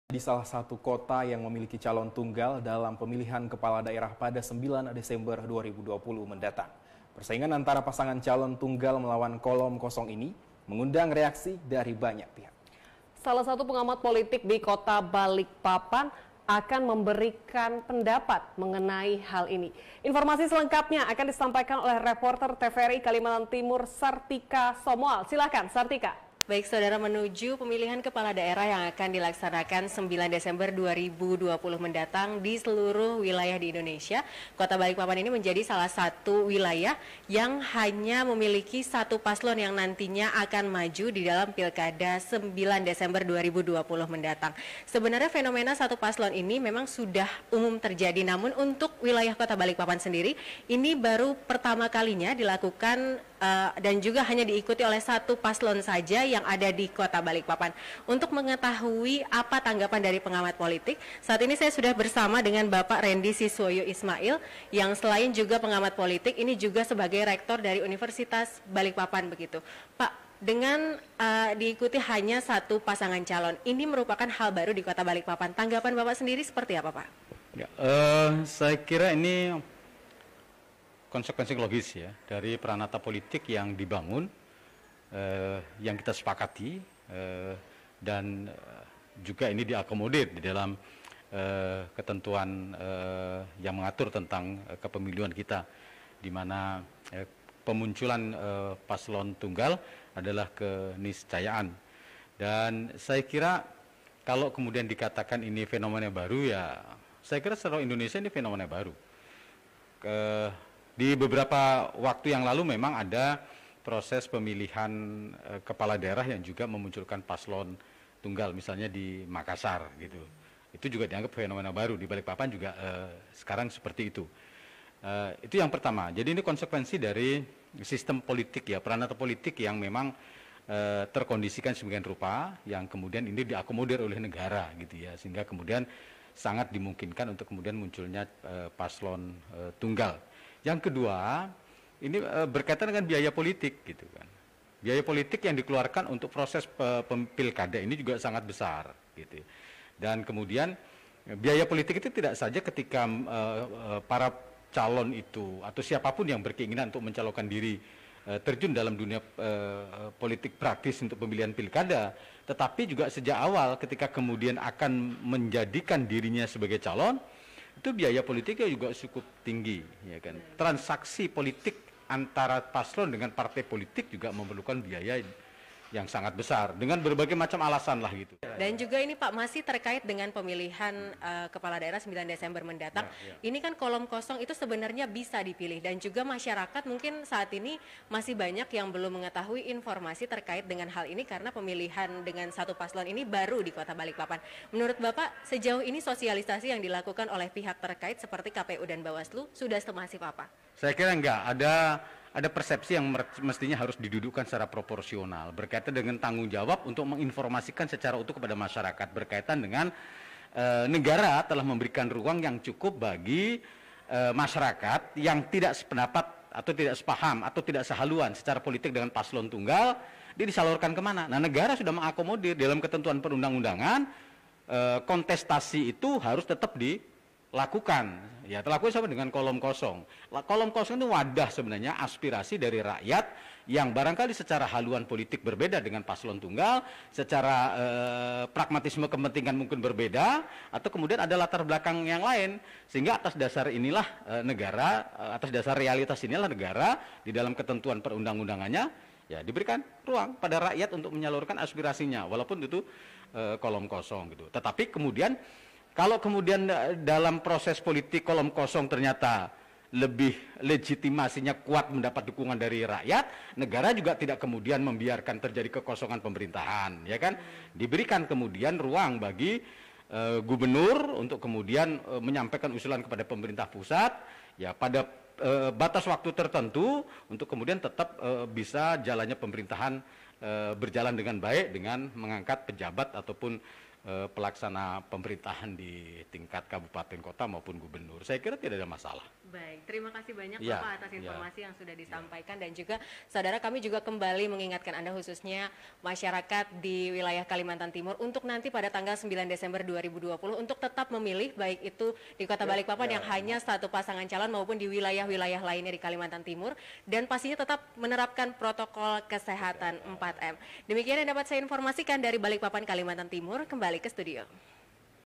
Di salah satu kota yang memiliki calon tunggal dalam pemilihan kepala daerah pada 9 Desember 2020 mendatang. Persaingan antara pasangan calon tunggal melawan kolom kosong ini mengundang reaksi dari banyak pihak. Salah satu pengamat politik di kota Balikpapan akan memberikan pendapat mengenai hal ini. Informasi selengkapnya akan disampaikan oleh reporter TVRI Kalimantan Timur Sartika Somoal. Silakan Sartika. Baik saudara, menuju pemilihan kepala daerah yang akan dilaksanakan 9 Desember 2020 mendatang di seluruh wilayah di Indonesia, Kota Balikpapan ini menjadi salah satu wilayah yang hanya memiliki satu paslon yang nantinya akan maju di dalam Pilkada 9 Desember 2020 mendatang. Sebenarnya fenomena satu paslon ini memang sudah umum terjadi, namun untuk wilayah Kota Balikpapan sendiri ini baru pertama kalinya dilakukan dan juga hanya diikuti oleh satu paslon saja yang ada di Kota Balikpapan. Untuk mengetahui apa tanggapan dari pengamat politik, saat ini saya sudah bersama dengan Bapak Randy Siswoyo Ismail yang selain juga pengamat politik, ini juga sebagai rektor dari Universitas Balikpapan begitu. Pak, dengan diikuti hanya satu pasangan calon, ini merupakan hal baru di Kota Balikpapan. Tanggapan Bapak sendiri seperti apa, Pak? Ya, saya kira ini konsekuensi logis ya dari peranata politik yang dibangun, yang kita sepakati, dan juga ini diakomodir di dalam ketentuan yang mengatur tentang kepemiluan kita, di mana pemunculan paslon tunggal adalah keniscayaan. Dan saya kira kalau kemudian dikatakan ini fenomena baru, ya saya kira seluruh Indonesia ini fenomena baru. Di beberapa waktu yang lalu memang ada proses pemilihan kepala daerah yang juga memunculkan paslon tunggal, misalnya di Makassar gitu. Itu juga dianggap fenomena baru. Di Balikpapan juga sekarang seperti itu. Itu yang pertama. Jadi ini konsekuensi dari sistem politik ya, peranata politik yang memang terkondisikan sedemikian rupa, yang kemudian ini diakomodir oleh negara gitu ya, sehingga kemudian sangat dimungkinkan untuk kemudian munculnya paslon tunggal. Yang kedua, ini berkaitan dengan biaya politik gitu kan. Biaya politik yang dikeluarkan untuk proses pilkada ini juga sangat besar gitu. Dan kemudian biaya politik itu tidak saja ketika para calon itu atau siapapun yang berkeinginan untuk mencalonkan diri terjun dalam dunia politik praktis untuk pemilihan pilkada, tetapi juga sejak awal ketika kemudian akan menjadikan dirinya sebagai calon, itu biaya politiknya juga cukup tinggi, ya kan. Transaksi politik antara paslon dengan partai politik juga memerlukan biaya yang sangat besar dengan berbagai macam alasan lah gitu. Dan juga ini Pak, masih terkait dengan pemilihan kepala daerah 9 Desember mendatang. Ini kan kolom kosong itu sebenarnya bisa dipilih, dan juga masyarakat mungkin saat ini masih banyak yang belum mengetahui informasi terkait dengan hal ini karena pemilihan dengan satu paslon ini baru di Kota Balikpapan. Menurut Bapak, sejauh ini sosialisasi yang dilakukan oleh pihak terkait seperti KPU dan Bawaslu sudah semasif apa? Saya kira enggak, ada persepsi yang mestinya harus didudukkan secara proporsional berkaitan dengan tanggung jawab untuk menginformasikan secara utuh kepada masyarakat berkaitan dengan negara telah memberikan ruang yang cukup bagi masyarakat yang tidak sependapat atau tidak sepaham atau tidak sehaluan secara politik dengan paslon tunggal, dia disalurkan kemana? Nah, negara sudah mengakomodir dalam ketentuan perundang-undangan, kontestasi itu harus tetap dilakukan. Ya, terlakukan sama dengan kolom kosong. Kolom kosong itu wadah sebenarnya aspirasi dari rakyat yang barangkali secara haluan politik berbeda dengan paslon tunggal, secara pragmatisme kepentingan mungkin berbeda, atau kemudian ada latar belakang yang lain. Sehingga atas dasar inilah negara, atas dasar realitas inilah negara di dalam ketentuan perundang-undangannya ya diberikan ruang pada rakyat untuk menyalurkan aspirasinya, walaupun itu kolom kosong gitu. Tetapi kemudian kalau kemudian dalam proses politik kolom kosong ternyata lebih legitimasinya kuat mendapat dukungan dari rakyat, negara juga tidak kemudian membiarkan terjadi kekosongan pemerintahan, ya kan? Diberikan kemudian ruang bagi gubernur untuk kemudian menyampaikan usulan kepada pemerintah pusat, ya pada batas waktu tertentu untuk kemudian tetap bisa jalannya pemerintahan berjalan dengan baik dengan mengangkat pejabat ataupun pelaksana pemerintahan di tingkat kabupaten kota maupun gubernur. Saya kira tidak ada masalah. Baik, terima kasih banyak Ya, Bapak atas informasi yang sudah disampaikan dan juga saudara kami juga kembali mengingatkan Anda khususnya masyarakat di wilayah Kalimantan Timur untuk nanti pada tanggal 9 Desember 2020 untuk tetap memilih baik itu di Kota Balikpapan yang hanya satu pasangan calon maupun di wilayah-wilayah lainnya di Kalimantan Timur dan pastinya tetap menerapkan protokol kesehatan 4M. Demikian yang dapat saya informasikan dari Balikpapan Kalimantan Timur, kembali ke studio.